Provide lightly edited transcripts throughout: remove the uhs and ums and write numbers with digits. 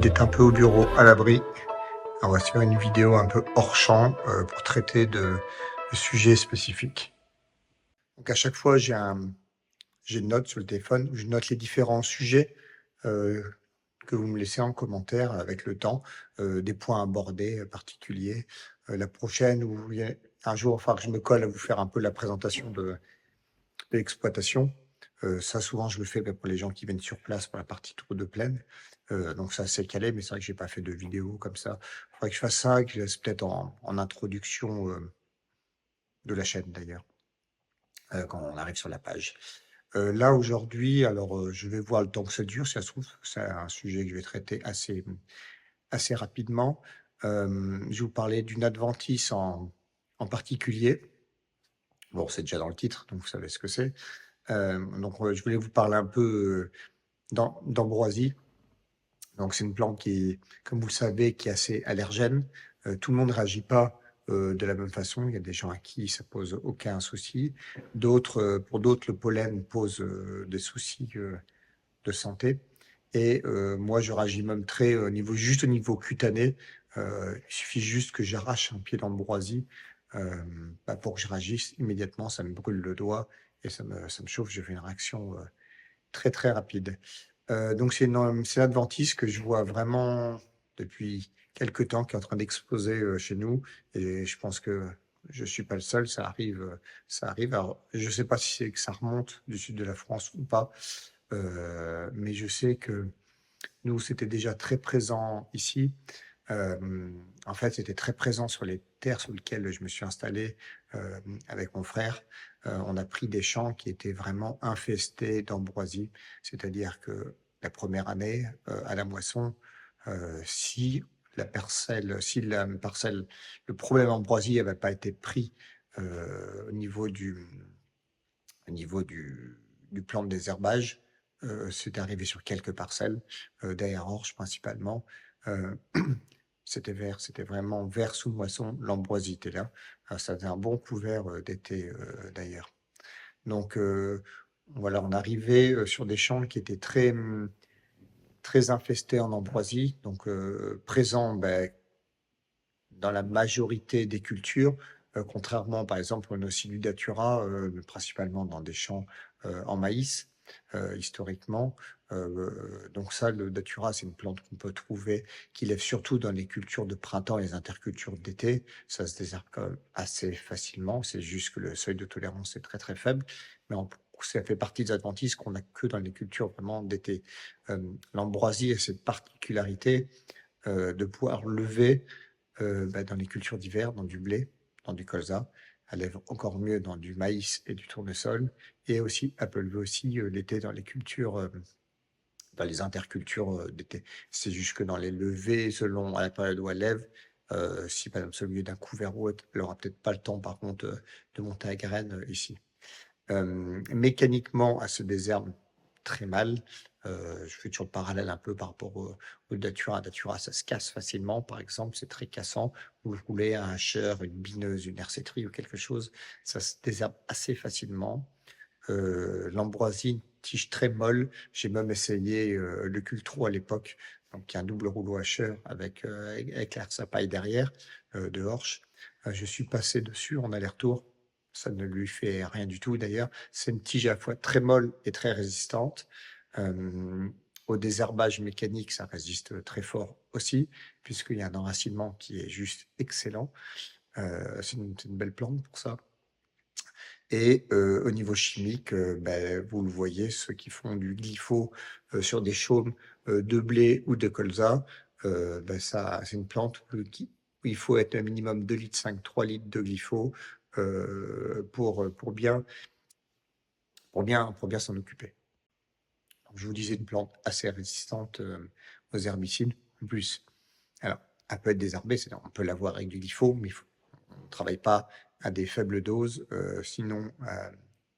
d'être un peu au bureau, à l'abri. On va se faire une vidéo un peu hors champ pour traiter de sujets spécifiques. Donc à chaque fois, j'ai une note sur le téléphone où je note les différents sujets euh, que vous me laissez en commentaire avec le temps, des points abordés particuliers. La prochaine, où il y a un jour, enfin, que je me colle à vous faire un peu la présentation de l'exploitation. Ça, souvent, je le fais pour les gens qui viennent sur place pour la partie tour de plaine. Donc ça, c'est calé, mais c'est vrai que j'ai pas fait de vidéo comme ça. Il faudrait que je fasse ça, que je laisse peut-être en introduction de la chaîne d'ailleurs, quand on arrive sur la page. Là, aujourd'hui, alors je vais voir le temps que ça dure, si ça se trouve, c'est un sujet que je vais traiter assez rapidement. Je vais vous parler d'une adventice en particulier. Bon, c'est déjà dans le titre, donc vous savez ce que c'est. Je voulais vous parler un peu d'ambroisie. Donc, c'est une plante qui, comme vous le savez, qui est assez allergène. Tout le monde ne réagit pas de la même façon. Il y a des gens à qui ça pose aucun souci. Pour d'autres, le pollen pose des soucis de santé. Et moi, je réagis même très juste au niveau cutané. Il suffit juste que j'arrache un pied d'ambroisie pour que je réagisse immédiatement. Ça me brûle le doigt et ça me chauffe. Je fais une réaction très très rapide. Donc c'est une adventice que je vois vraiment depuis quelque temps qui est en train d'exploser chez nous et je pense que je suis pas le seul, ça arrive. Alors, je sais pas si c'est que ça remonte du sud de la France ou pas, mais je sais que nous, c'était déjà très présent ici. En fait, c'était très présent sur les terres sur lesquelles je me suis installé avec mon frère. On a pris des champs qui étaient vraiment infestés d'ambroisie, c'est-à-dire que la première année, à la moisson, si la parcelle, le problème ambroisie n'avait pas été pris au niveau du plan de désherbage, c'était arrivé sur quelques parcelles, derrière Orge principalement. Euh, c'était vraiment vert sous moisson, l'ambroisie était là. Ça faisait un bon couvert d'été d'ailleurs. Donc voilà, on arrivait sur des champs qui étaient très infestés en ambroisie, donc présents dans la majorité des cultures, contrairement par exemple au Nocilu datura, principalement dans des champs en maïs, historiquement. Donc ça, le datura, c'est une plante qu'on peut trouver, qui lève surtout dans les cultures de printemps et les intercultures d'été. Ça se désherbe quand même assez facilement, c'est juste que le seuil de tolérance est très très faible, mais ça fait partie des adventices qu'on n'a que dans les cultures vraiment d'été. L'ambroisie a cette particularité de pouvoir lever dans les cultures d'hiver, dans du blé, dans du colza. Elle lève encore mieux dans du maïs et du tournesol. Et aussi, elle peut lever aussi l'été dans les cultures, dans les intercultures d'été. C'est juste que dans les levées, selon à la période où elle lève, si par exemple, c'est au milieu d'un couvert ou autre, elle n'aura peut-être pas le temps, par contre, de monter à graines ici. Mécaniquement, elle se désherbe très mal. Je fais toujours le parallèle un peu par rapport au datura. Datura, ça se casse facilement, par exemple, c'est très cassant. Vous roulez un hacheur, une bineuse, une hercétrie ou quelque chose, ça se désherbe assez facilement. L'ambroisie, une tige très molle. J'ai même essayé le cultro à l'époque, donc qui est un double rouleau hacheur avec sa paille derrière de Horsch. Je suis passé dessus en aller-retour. Ça ne lui fait rien du tout d'ailleurs. C'est une tige à la fois très molle et très résistante. Euh, Au désherbage mécanique, ça résiste très fort aussi, puisqu'il y a un enracinement qui est juste excellent. C'est une belle plante pour ça. Et au niveau chimique, vous le voyez, ceux qui font du glypho sur des chaumes de blé ou de colza, ça, c'est une plante où il faut être un minimum 2,5 litres, 3 litres de glypho pour bien s'en occuper. Donc, je vous disais une plante assez résistante aux herbicides. En plus, alors, elle peut être désherbée, on peut l'avoir avec du glypho, mais on ne travaille pas à des faibles doses, sinon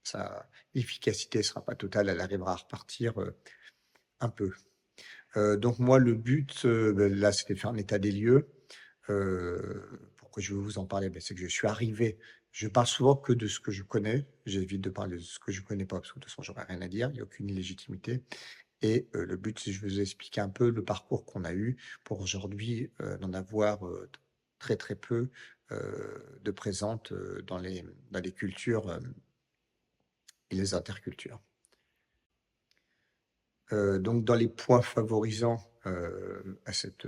sa efficacité ne sera pas totale, elle arrivera à repartir un peu. Donc moi, le but, là, c'était de faire un état des lieux. Pourquoi je veux vous en parler? C'est que je suis arrivé, je parle souvent que de ce que je connais, j'évite de parler de ce que je connais pas, parce que de toute façon, j'aurais rien à dire, il n'y a aucune légitimité. Et le but, c'est je vous explique un peu le parcours qu'on a eu pour aujourd'hui, n'en avoir, très, très peu, de présentes, dans les cultures, et les intercultures. Donc dans les points favorisants, à cette,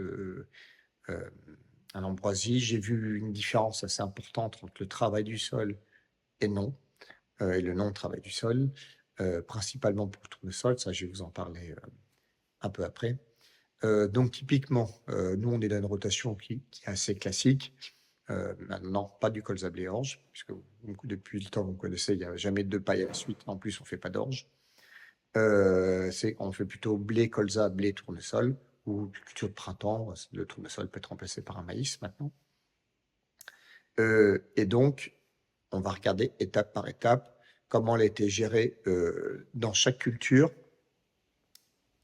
hem, à l'ambroisie, j'ai vu une différence assez importante entre le travail du sol et non, et le non-travail du sol, principalement pour le tournesol, ça je vais vous en parler, un peu après. Donc typiquement, nous on est dans une rotation qui est assez classique. Maintenant, pas du colza blé orge, puisque depuis le temps que vous me connaissez, il n'y a jamais de paille à la suite. En plus, on fait pas d'orge. On fait plutôt blé, colza, blé, tournesol, ou culture de printemps. Le tournesol peut être remplacé par un maïs maintenant. Et donc, on va regarder étape par étape comment elle a été gérée dans chaque culture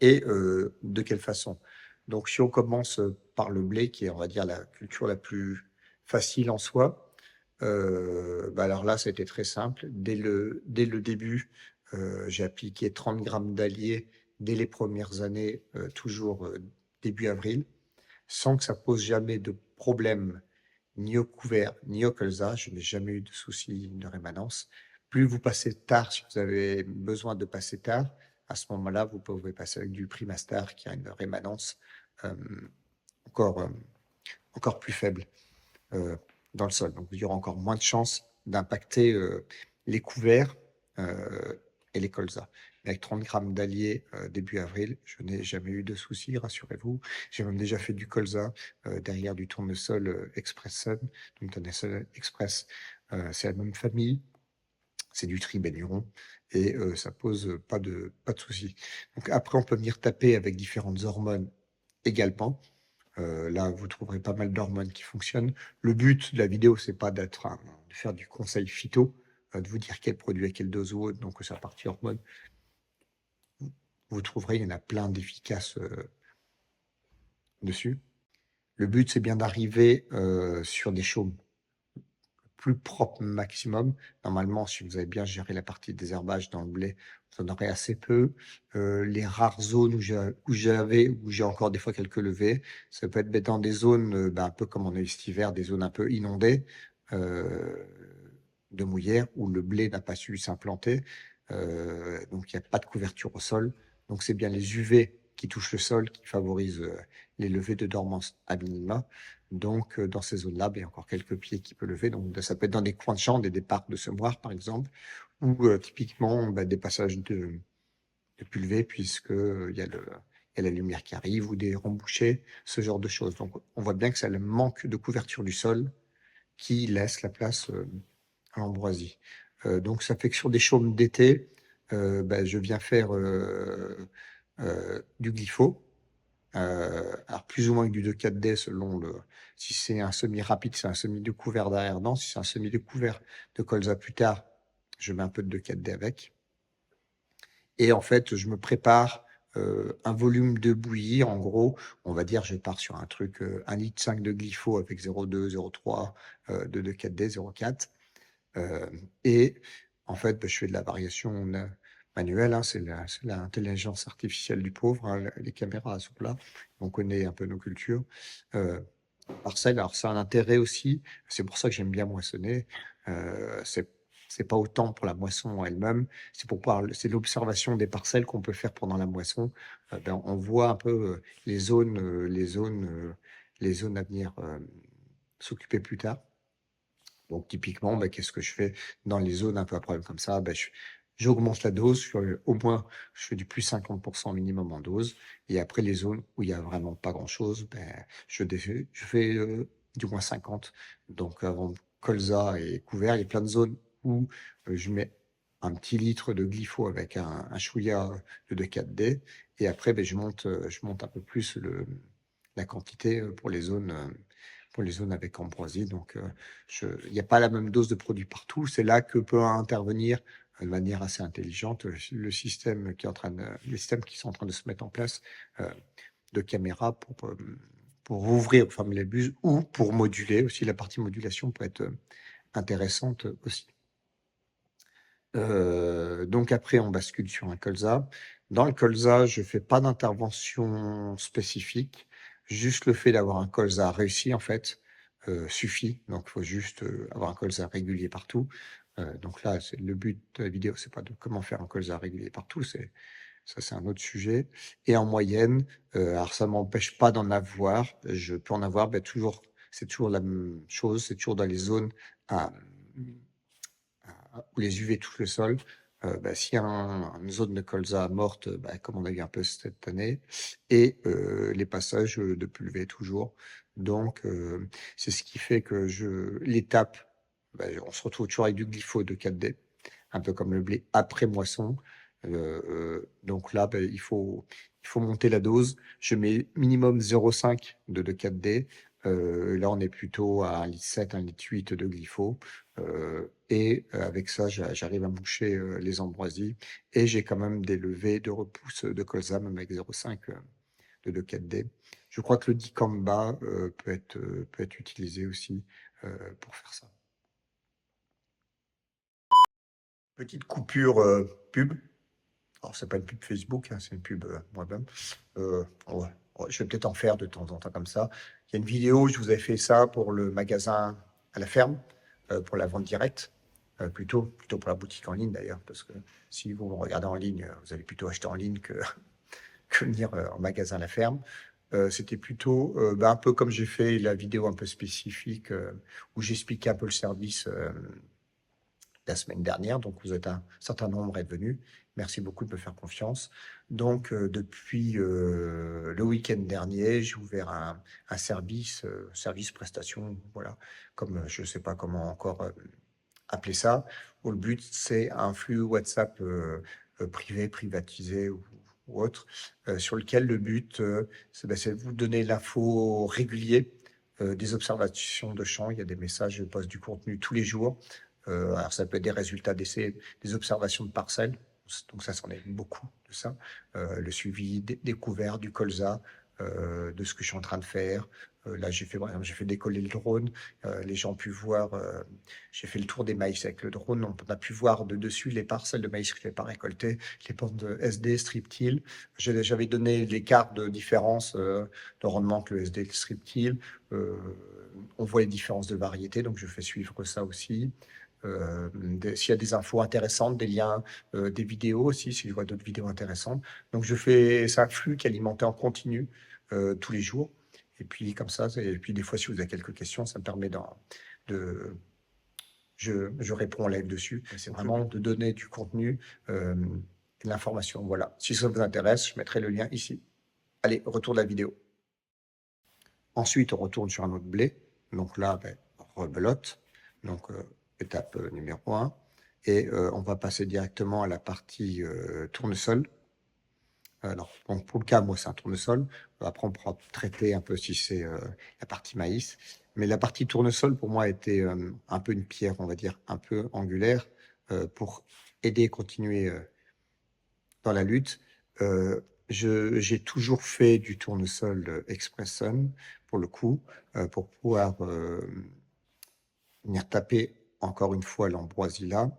et de quelle façon. Donc, si on commence par le blé, qui est, on va dire, la culture la plus facile en soi, bah alors là, ça a été très simple. Dès le début, j'ai appliqué 30 grammes d'allier dès les premières années, toujours début avril, sans que ça pose jamais de problème ni au couvert, ni au colza. Je n'ai jamais eu de souci de rémanence. Plus vous passez tard, si vous avez besoin de passer tard, à ce moment-là, vous pouvez passer avec du Primastar qui a une rémanence euh, encore, encore plus faible dans le sol. Donc, il y aura encore moins de chances d'impacter les couverts et les colzas. Mais avec 30 grammes d'allier début avril, je n'ai jamais eu de soucis, rassurez-vous. J'ai même déjà fait du colza derrière du tournesol Express Sun. Donc, tournesol Express, c'est la même famille. C'est du tribénuron et ça pose pas de soucis. Donc après, on peut venir taper avec différentes hormones également. Là, vous trouverez pas mal d'hormones qui fonctionnent. Le but de la vidéo, c'est pas de faire du conseil phyto, de vous dire quel produit à quelle dose ou autre, donc sa partie hormones. Vous trouverez, il y en a plein d'efficaces dessus. Le but, c'est bien d'arriver sur des chaumes plus propre maximum. Normalement, si vous avez bien géré la partie désherbage dans le blé, vous en aurez assez peu. Les rares zones où j'ai encore des fois quelques levées, ça peut être dans des zones un peu comme on a eu cet hiver, des zones un peu inondées de mouillère où le blé n'a pas su s'implanter. Donc il n'y a pas de couverture au sol. Donc c'est bien les UV qui touchent le sol qui favorisent les levées de dormance à minima. Donc, dans ces zones-là, il y a encore quelques pieds qui peuvent lever. Donc, ça peut être dans des coins de champ, des parcs de semoirs, par exemple, ou typiquement des passages de pulvées, puisqu'il y a il y a la lumière qui arrive, ou des ronds bouchés, ce genre de choses. Donc, on voit bien que c'est le manque de couverture du sol qui laisse la place à l'ambroisie. Donc, ça fait que sur des chaumes d'été, je viens faire du glypho. Alors plus ou moins que du 2,4-D selon si c'est un semi rapide, c'est un semi découvert derrière. Non, si c'est un semi découvert de colza plus tard, je mets un peu de 2,4-D avec. Et en fait, je me prépare un volume de bouillie. En gros, on va dire, je pars sur un truc 1,5 litre de glypho avec 0,2, 0,3 de 2,4-D, 0,4. Et en fait, je fais de la variation manuelle, hein, c'est l'intelligence artificielle du pauvre, hein, les caméras sont là, on connaît un peu nos cultures. Parcelle, alors c'est un intérêt aussi, c'est pour ça que j'aime bien moissonner. C'est pas autant pour la moisson elle-même, c'est l'observation des parcelles qu'on peut faire pendant la moisson. On voit un peu les zones à venir s'occuper plus tard. Donc typiquement, qu'est-ce que je fais dans les zones un peu à problème comme ça? J'augmente la dose, au moins je fais du plus 50% minimum en dose. Et après les zones où il y a vraiment pas grand-chose, je fais du moins 50. Donc avant colza et couvert, il y a plein de zones où je mets un petit litre de glypho avec un chouïa de 2,4-D. Et après, je monte un peu plus la quantité pour les zones avec ambroisie. Donc, il n'y a pas la même dose de produit partout. C'est là que peut intervenir de manière assez intelligente le système les systèmes qui sont en train de se mettre en place de caméras pour ouvrir, fermer les buses ou pour moduler aussi. La partie modulation peut être intéressante aussi. Donc après, on bascule sur un colza. Dans le colza, je fais pas d'intervention spécifique. Juste le fait d'avoir un colza réussi, en fait, suffit. Donc, il faut juste avoir un colza régulier partout. Donc là, c'est le but de la vidéo, c'est pas de comment faire un colza régulier partout, c'est un autre sujet. Et en moyenne, alors ça m'empêche pas d'en avoir. Je peux en avoir, ben, toujours, c'est toujours la même chose, c'est toujours dans les zones à, où les UV touchent le sol. Bah, s'il y a une zone de colza morte, bah, comme on a eu un peu cette année, et les passages de pulvée toujours. Donc, c'est ce qui fait que l'étape, bah, on se retrouve toujours avec du glypho de 4D, un peu comme le blé après moisson. Donc là, bah, il faut monter la dose. Je mets minimum 0,5 de 4D. Là, on est plutôt à 1,7 litre, 1,8 litre de glypho. Et avec ça, j'arrive à boucher les ambroisies. Et j'ai quand même des levées de repousse de colza, même avec 0,5 de 4D. Je crois que le dicamba peut être utilisé aussi pour faire ça. Petite coupure pub. Alors, c'est pas une pub Facebook, hein, c'est une pub moi-même. Ouais, ouais, je vais peut-être en faire de temps en temps comme ça. Il y a une vidéo, je vous ai fait ça pour le magasin à la ferme, pour la vente directe, plutôt pour la boutique en ligne d'ailleurs, parce que si vous regardez en ligne, vous allez plutôt acheter en ligne que, que venir en magasin à la ferme. C'était plutôt bah, un peu comme j'ai fait la vidéo un peu spécifique où j'expliquais un peu le service la semaine dernière. Donc, vous êtes un certain nombre est venu. Merci beaucoup de me faire confiance. Donc, depuis le week-end dernier, j'ai ouvert un service prestation, voilà, comme je ne sais pas comment encore appeler ça, où le but, c'est un flux WhatsApp privé, privatisé ou autre, sur lequel le but, c'est de vous donner l'info régulier des observations de champs. Il y a des messages, je poste du contenu tous les jours. Alors, ça peut être des résultats d'essais, des observations de parcelles. Donc, ça, c'en est beaucoup de ça. Le suivi découvert du colza, de ce que je suis en train de faire. Là, par exemple, j'ai fait décoller le drone. Les gens ont pu voir. J'ai fait le tour des maïs avec le drone. On a pu voir de dessus les parcelles de maïs que je n'avais pas récoltées, les bandes SD, strip-till. J'avais donné l'écart de différence de rendement que le SD et le strip-till. On voit les différences de variété, donc je fais suivre ça aussi. S'il y a des infos intéressantes, des liens, des vidéos aussi, si je vois d'autres vidéos intéressantes. Donc c'est un flux qui est alimenté en continu tous les jours. Et puis comme ça, et puis des fois, si vous avez quelques questions, ça me permet de, je réponds en live dessus. C'est vraiment de donner du contenu, de l'information. Voilà. Si ça vous intéresse, je mettrai le lien ici. Allez, retour de la vidéo. Ensuite, on retourne sur un autre blé. Donc là, ben, rebelote. Donc, étape numéro 1. Et on va passer directement à la partie tournesol. Alors, donc pour le cas, moi, c'est un tournesol. Après, on pourra traiter un peu si c'est la partie maïs. Mais la partie tournesol, pour moi, a été un peu une pierre, on va dire, un peu angulaire pour aider à continuer dans la lutte. J'ai toujours fait du tournesol Expresson, pour le coup, pour pouvoir venir taper encore une fois l'ambroisie là.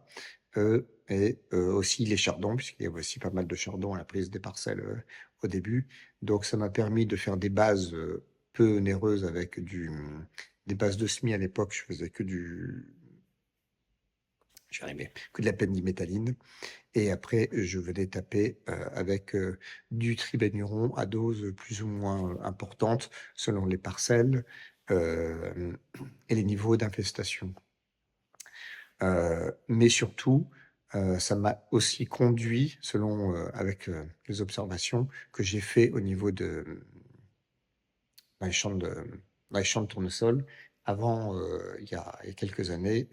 Et aussi les chardons, puisqu'il y avait aussi pas mal de chardons à la prise des parcelles au début. Donc ça m'a permis de faire des bases peu onéreuses avec des bases de semis à l'époque. Je faisais que que de la pendimétalline. Et après, je venais taper avec du tribénuron à dose plus ou moins importante selon les parcelles et les niveaux d'infestation. Mais surtout, ça m'a aussi conduit, avec les observations que j'ai fait au niveau dans les champs de tournesol. Avant, il y a quelques années,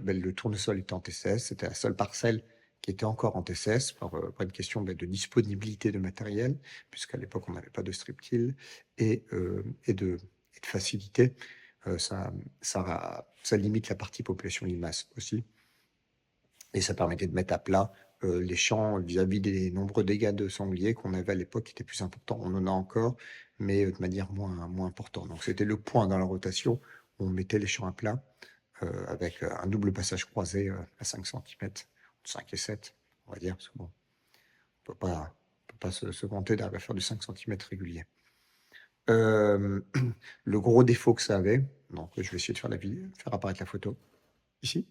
ben, le tournesol était en TCS. C'était la seule parcelle qui était encore en TCS pour une question de disponibilité de matériel, puisqu'à l'époque, on n'avait pas de strip-till et de facilité. Ça limite la partie population limace aussi. Et ça permettait de mettre à plat les champs vis-à-vis des nombreux dégâts de sangliers qu'on avait à l'époque, qui étaient plus importants. On en a encore, mais de manière moins importante. Donc c'était le point dans la rotation où on mettait les champs à plat avec un double passage croisé à 5 cm, 5 et 7, on va dire, parce que bon, on peut pas peut pas se vanter d'arriver à faire du 5 centimètres régulier. Le gros défaut que ça avait, donc je vais essayer de faire apparaître la photo ici,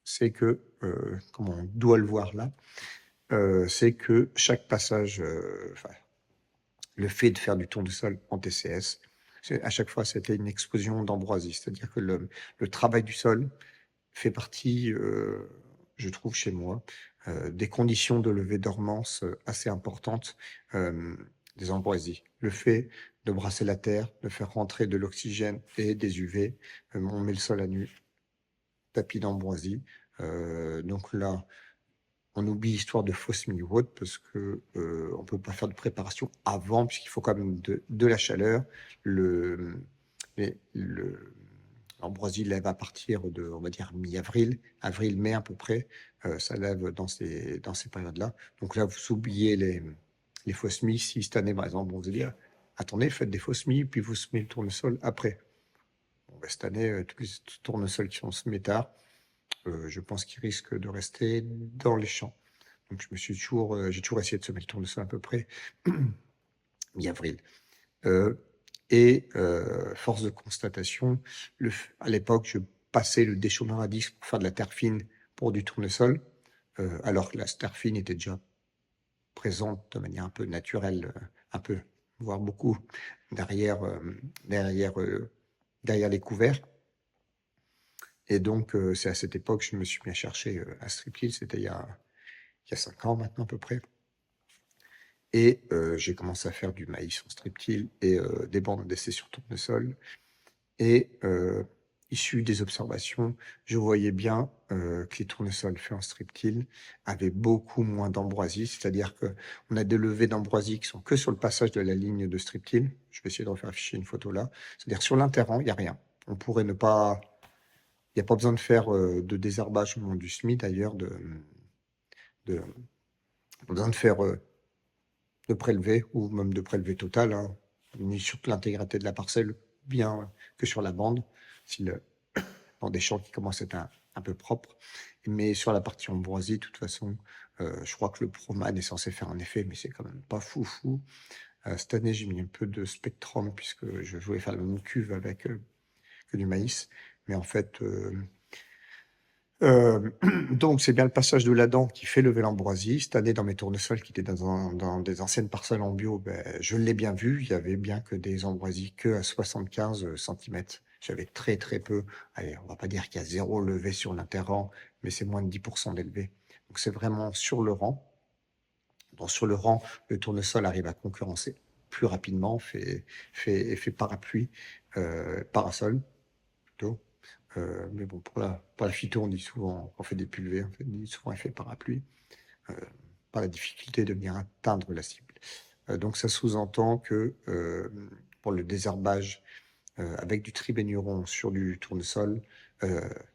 c'est que, comme on doit le voir là, c'est que chaque passage, enfin, le fait de faire du tournesol en TCS, à chaque fois, c'était une explosion d'ambroisie. C'est-à-dire que le travail du sol fait partie, je trouve chez moi, des conditions de levée dormance assez importantes, des ambroisies. Le fait de brasser la terre, de faire rentrer de l'oxygène et des UV, on met le sol à nu, tapis d'ambroisie. Donc là, on oublie l'histoire de fausse mie ou autre parce que on peut pas faire de préparation avant puisqu'il faut quand même de la chaleur. Le, l'ambroisie lève à partir de, on va dire, mi-avril, avril-mai à peu près. Ça lève dans ces périodes-là. Donc là, vous oubliez les fausses mie. Si cette année, par exemple, on vous dit, attendez, faites des fausses mie, puis vous semez le tournesol après. Bon, ben, cette année, tous les tournesols qui sont semés tard, je pense qu'ils risquent de rester dans les champs. Donc j'ai toujours essayé de semer le tournesol à peu près mi-avril. Force de constatation, à l'époque, je passais le déchauffeur à disque pour faire de la terre fine pour du tournesol, alors que la terre fine était déjà présente de manière un peu naturelle, un peu, voire beaucoup, derrière les couverts. Et donc, c'est à cette époque que je me suis mis à chercher un strip-till, c'était il y a 5 ans maintenant à peu près. Et j'ai commencé à faire du maïs en strip-till et des bandes d'essai sur tournesol. Et issu des observations, je voyais bien que les tournesols faits en strip-till avaient beaucoup moins d'ambroisie, c'est-à-dire qu'on a des levées d'ambroisie qui sont que sur le passage de la ligne de strip-till. Je vais essayer de refaire afficher une photo là. C'est-à-dire que sur l'interrang, il n'y a rien. On pourrait ne pas... Il n'y a pas besoin de faire de désherbage au moment du semis, d'ailleurs, pas besoin de faire... de prélever, ou même de prélever total, hein, ni sur l'intégralité de la parcelle, bien que sur la bande, dans des champs qui commencent à être un peu propres. Mais sur la partie ambroisie, de toute façon, je crois que le Proman est censé faire un effet, mais c'est quand même pas foufou. Cette année, j'ai mis un peu de Spectrum, puisque je voulais faire la même cuve avec que du maïs. Mais en fait, donc c'est bien le passage de la dent qui fait lever l'ambroisie. Cette année, dans mes tournesols qui étaient dans des anciennes parcelles en bio, ben, je l'ai bien vu. Il y avait bien que des ambroisies que à 75 centimètres. J'avais très très peu. Allez, on va pas dire qu'il y a 0 levé sur l'interrang, mais c'est moins de 10% d'élevé. Donc c'est vraiment sur le rang. Donc sur le rang, le tournesol arrive à concurrencer plus rapidement, fait parapluie, parasol plutôt. Mais bon, pour la phyto, on dit souvent, on fait des pulvées, on dit souvent effet parapluie, par la difficulté de venir atteindre la cible. Donc ça sous-entend que pour le désherbage avec du tribénuron sur du tournesol,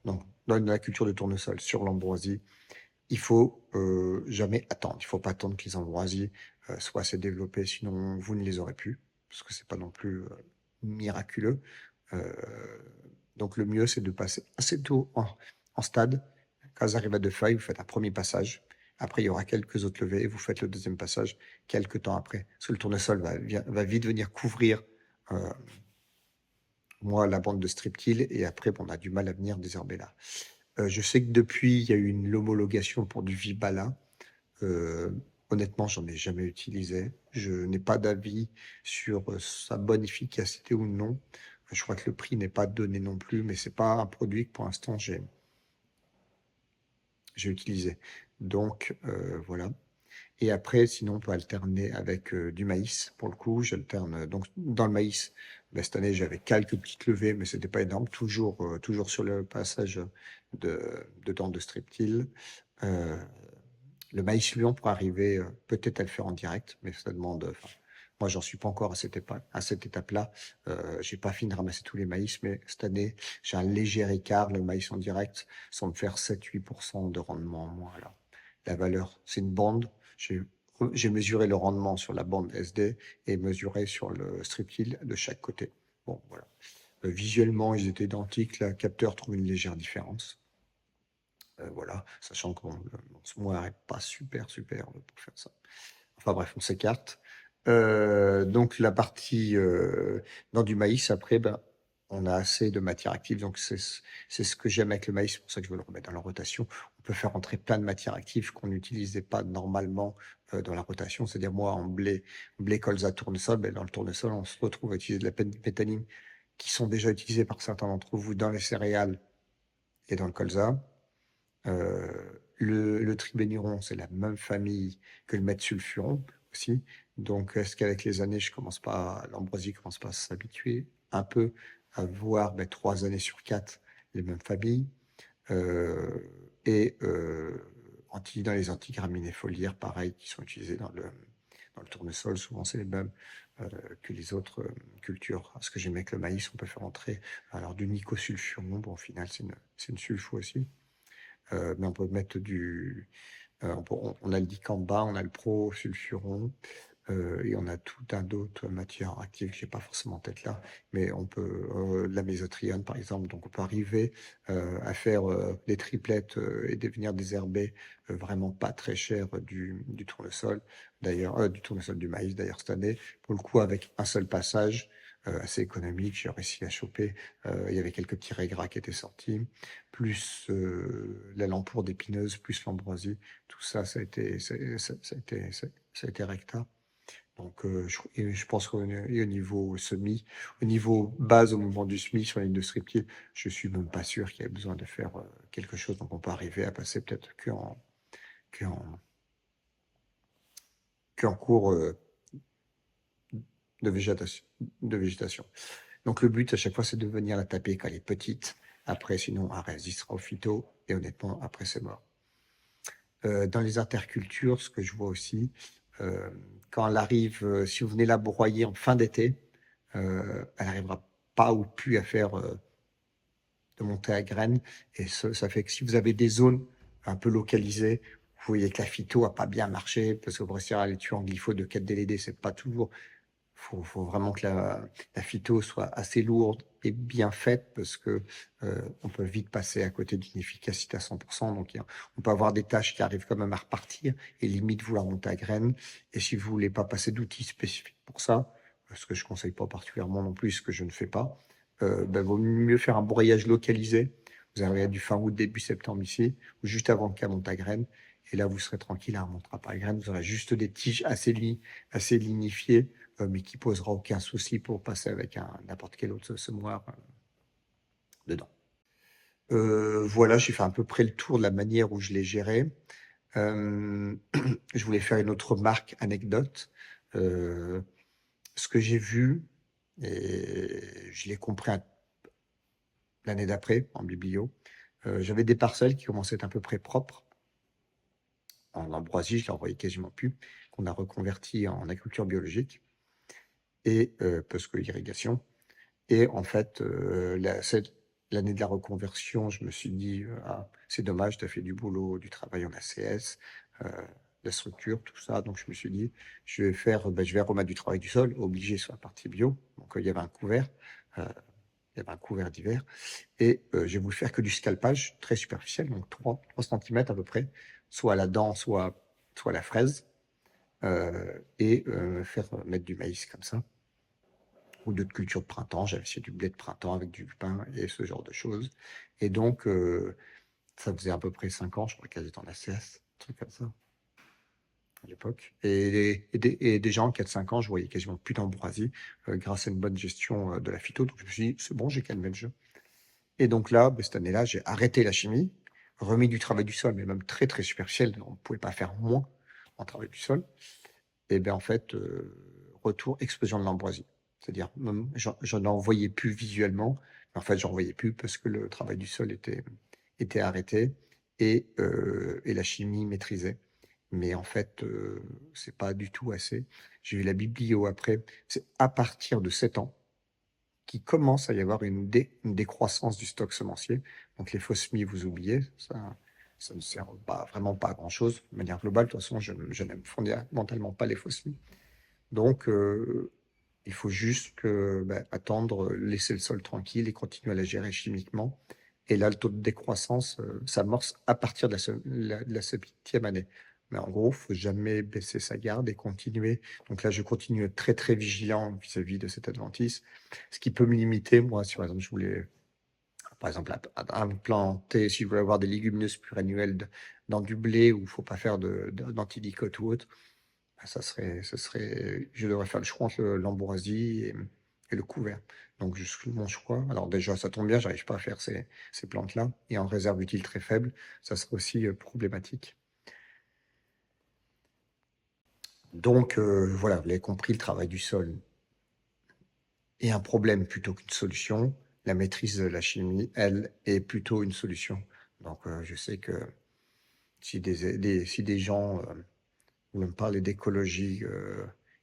donc dans la culture de tournesol sur l'ambroisie, il faut jamais attendre. Il ne faut pas attendre que les ambroisies soient assez développées, sinon vous ne les aurez plus, parce que c'est pas non plus miraculeux. Donc le mieux, c'est de passer assez tôt en stade. Quand vous arrivez à 2 feuilles, vous faites un premier passage. Après, il y aura quelques autres levées et vous faites le deuxième passage quelques temps après. Parce que le tournesol va vite venir couvrir la bande de strip-till et après, on a du mal à venir désherber là. Je sais que depuis, il y a eu l'homologation pour du Vibala. Honnêtement, j'en ai jamais utilisé. Je n'ai pas d'avis sur sa bonne efficacité ou non. Je crois que le prix n'est pas donné non plus, mais c'est pas un produit que pour l'instant j'ai utilisé. Donc voilà. Et après, sinon, on peut alterner avec du maïs. Pour le coup, j'alterne. Donc dans le maïs, ben, cette année, j'avais quelques petites levées, mais c'était pas énorme. Toujours sur le passage de dents de strip-till. Le maïs Lyon pour arriver peut-être à le faire en direct, mais ça demande. Moi, j'en suis pas encore à cette étape-là. J'ai pas fini de ramasser tous les maïs, mais cette année, j'ai un léger écart. Le maïs en direct, sans me faire 7-8% de rendement en moins. Là. La valeur, c'est une bande. J'ai mesuré le rendement sur la bande SD et mesuré sur le strip-till de chaque côté. Bon, voilà. Visuellement, ils étaient identiques. Le capteur trouve une légère différence. Voilà, sachant que ce mois n'est pas super pour faire ça. Enfin bref, on s'écarte. Donc la partie dans du maïs, après, ben, on a assez de matière active. Donc c'est ce que j'aime avec le maïs, c'est pour ça que je veux le remettre dans la rotation. On peut faire entrer plein de matières actives qu'on n'utilisait pas normalement dans la rotation. C'est-à-dire moi, blé colza, tournesol, ben, dans le tournesol, on se retrouve à utiliser de la pétanine qui sont déjà utilisées par certains d'entre vous dans les céréales et dans le colza. Le tribénuron, c'est la même famille que le métsulfuron aussi. Donc, est-ce qu'avec les années, l'ambroisie commence pas à s'habituer un peu à voir 3 années sur 4 les mêmes familles et dans les antigraminées foliaires, pareil, qui sont utilisés dans le tournesol, souvent c'est les mêmes que les autres cultures. Ce que j'aime avec le maïs, on peut faire entrer alors du nicosulfuron, bon, au final c'est une sulfo aussi. Mais on peut mettre on a le dicamba, on a le prosulfuron, et on a tout un d'autres matières actives que j'ai pas forcément en tête là, mais on peut, la mésotrione par exemple, donc on peut arriver à faire des triplettes et devenir désherber vraiment pas très cher du tournesol, d'ailleurs, du tournesol du maïs d'ailleurs cette année, pour le coup avec un seul passage. Assez économique, j'ai réussi à choper. Il y avait quelques petits raies qui étaient sortis, plus la lampourde épineuse, plus l'ambroisie. Tout ça, ça a été recta. Donc, je pense qu'au niveau semi, au niveau base, au moment du SMI sur la ligne de striptease, je suis même pas sûr qu'il y ait besoin de faire quelque chose. Donc, on peut arriver à passer peut-être qu'en cours de végétation, de végétation. Donc, le but à chaque fois, c'est de venir la taper quand elle est petite. Après, sinon, elle résistera au phyto. Et honnêtement, après, c'est mort. Dans les intercultures, ce que je vois aussi, quand elle arrive, si vous venez la broyer en fin d'été, elle n'arrivera pas ou plus à faire de montée à graines. Et ça fait que si vous avez des zones un peu localisées, vous voyez que la phyto a pas bien marché, parce que pour réussir à les tuer en glypho de 4-DLD, c'est pas toujours. Faut vraiment que la phyto soit assez lourde et bien faite, parce que on peut vite passer à côté d'une efficacité à 100%. Donc, on peut avoir des tâches qui arrivent quand même à repartir et limite vouloir monter à graines. Et si vous voulez pas passer d'outils spécifiques pour ça, ce que je conseille pas particulièrement non plus, ce que je ne fais pas, vaut mieux faire un broyage localisé. Vous arrivez du fin août, début septembre ici, ou juste avant qu'elle monte à graines. Et là, vous serez tranquille, elle ne remontera pas à graines. Vous aurez juste des tiges assez lignifiées, mais qui posera aucun souci pour passer avec n'importe quel autre semoir dedans. Voilà, j'ai fait à peu près le tour de la manière où je l'ai géré. Je voulais faire une autre marque anecdote. Ce que j'ai vu, et je l'ai compris l'année d'après en biblio, j'avais des parcelles qui commençaient à être à peu près propres. En ambroisie, je les envoyais quasiment plus, qu'on a reconverti en agriculture biologique, et parce que irrigation. Et en fait, l'année de la reconversion, je me suis dit, ah, c'est dommage, tu as fait du boulot, du travail en ACS, la structure, tout ça. Donc, je me suis dit, je vais remettre du travail du sol, obligé sur la partie bio. Donc, il y avait un couvert, d'hiver. Et j'ai voulu faire que du scalpage très superficiel, donc 3 cm à peu près, soit à la dent, soit à la fraise, et mettre du maïs comme ça, ou d'autres cultures de printemps. J'avais essayé du blé de printemps avec du pain et ce genre de choses. Et donc, ça faisait à peu près 5 ans, je crois qu'elles étaient en ACS, un truc comme ça, à l'époque. Et des gens, 4-5 ans, je voyais quasiment plus d'ambroisie grâce à une bonne gestion de la phyto. Donc, je me suis dit, c'est bon, j'ai calmé le jeu. Et donc là, cette année-là, j'ai arrêté la chimie, remis du travail du sol, mais même très, très superficiel. On ne pouvait pas faire moins en travail du sol. Et bien, en fait, retour, explosion de l'ambroisie. C'est-à-dire, même, j'en en voyais plus visuellement, mais en fait, j'en voyais plus parce que le travail du sol était arrêté et la chimie maîtrisée. Mais en fait, c'est pas du tout assez. J'ai eu la biblio après. C'est à partir de 7 ans qu'il commence à y avoir une décroissance du stock semencier. Donc les fausses semis, vous oubliez, ça ne sert vraiment pas à grand-chose. De manière globale, de toute façon, je n'aime fondamentalement pas les fausses semis. Donc, il faut juste attendre, laisser le sol tranquille et continuer à la gérer chimiquement. Et là, le taux de décroissance s'amorce à partir de la 7e année. Mais en gros, faut jamais baisser sa garde et continuer. Donc là, je continue à être très, très vigilant vis-à-vis de cette adventice. Ce qui peut me limiter, moi, si par exemple je voulais, par exemple, implanter, si je voulais avoir des légumineuses pluriannuelles dans du blé où il faut pas faire d'antilicote ou autre, bah, je devrais faire le choix entre l'ambroisie et le couvert. Donc, mon choix. Alors, déjà, ça tombe bien, j'arrive pas à faire ces plantes-là. Et en réserve utile très faible, ça serait aussi problématique. Donc, voilà, vous l'avez compris, le travail du sol est un problème plutôt qu'une solution. La maîtrise de la chimie, elle, est plutôt une solution. Donc, je sais que si des gens vous me parlez d'écologie,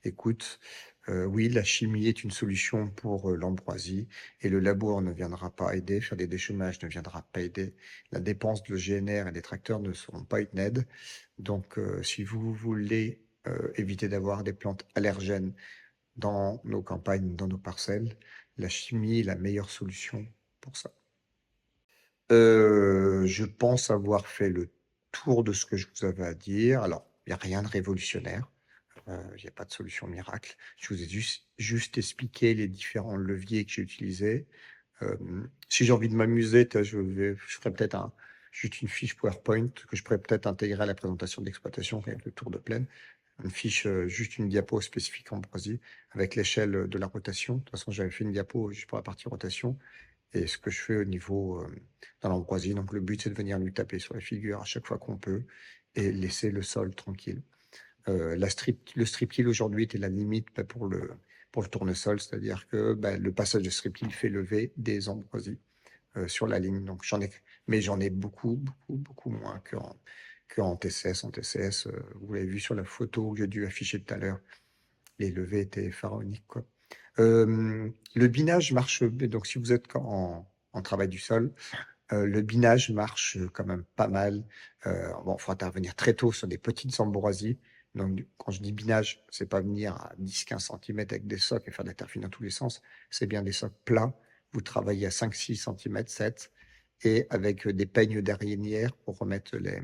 écoute, oui, la chimie est une solution pour l'ambroisie et le labour ne viendra pas aider, faire des déchômages ne viendra pas aider. La dépense de GNR et des tracteurs ne seront pas une aide. Donc, si vous voulez éviter d'avoir des plantes allergènes dans nos campagnes, dans nos parcelles, la chimie est la meilleure solution pour ça. Je pense avoir fait le tour de ce que je vous avais à dire. Alors, il n'y a rien de révolutionnaire. Il y a pas de solution miracle. Je vous ai juste expliqué les différents leviers que j'ai utilisés. Si j'ai envie de m'amuser, je ferai peut-être juste une fiche PowerPoint que je pourrais peut-être intégrer à la présentation d'exploitation avec le tour de plaine. Une fiche, juste une diapo spécifique ambroisie avec l'échelle de la rotation. De toute façon, j'avais fait une diapo juste pour la partie rotation et ce que je fais au niveau dans l'ambroisie. Donc, le but, c'est de venir lui taper sur la figure à chaque fois qu'on peut et laisser le sol tranquille. Le strip till aujourd'hui était la limite pour le tournesol, c'est-à-dire que le passage de strip till fait lever des ambroisies sur la ligne. Donc mais j'en ai beaucoup, beaucoup, beaucoup moins qu'en TCS. En TCS, vous l'avez vu sur la photo que j'ai dû afficher tout à l'heure, les levées étaient pharaoniques, quoi. Le binage marche, donc si vous êtes en travail du sol, le binage marche quand même pas mal. Bon, il faut intervenir très tôt sur des petites ambroisies. Donc, quand je dis binage, c'est pas venir à 10-15 cm avec des socs et faire des terres fines dans tous les sens. C'est bien des socs plats. Vous travaillez à 5-6 cm, 7, et avec des peignes d'arrière pour mettre les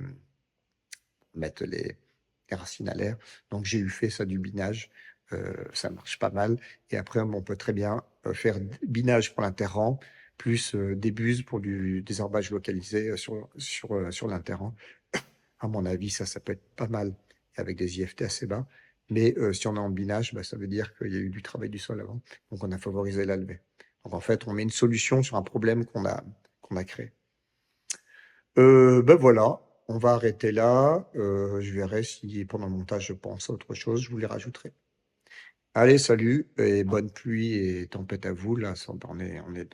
racines à l'air. Donc, j'ai eu fait ça du binage. Ça marche pas mal. Et après, on peut très bien faire binage pour l'interrang, plus des buses pour du désherbage localisé sur l'interrang. À mon avis, ça peut être pas mal avec des IFT assez bas. Mais si on est en binage, ça veut dire qu'il y a eu du travail du sol avant. Donc, on a favorisé la levée. Donc, en fait, on met une solution sur un problème qu'on a créé. Voilà, on va arrêter là. Je verrai si pendant le montage je pense à autre chose, je vous les rajouterai. Allez, salut et bonne pluie et tempête à vous. Là, on est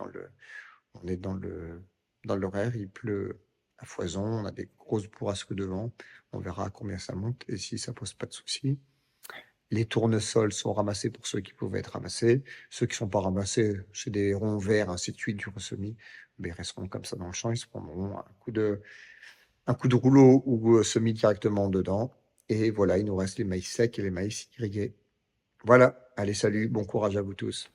dans l'horaire, il pleut à foison, on a des grosses bourrasques de vent. On verra combien ça monte et si ça pose pas de soucis. Les tournesols sont ramassés pour ceux qui pouvaient être ramassés. Ceux qui sont pas ramassés, c'est des ronds verts, ainsi de suite, du ressemis. Mais ils resteront comme ça dans le champ, ils se prendront un coup de rouleau ou semis directement dedans. Et voilà, il nous reste les maïs secs et les maïs irrigués. Voilà, allez, salut, bon courage à vous tous.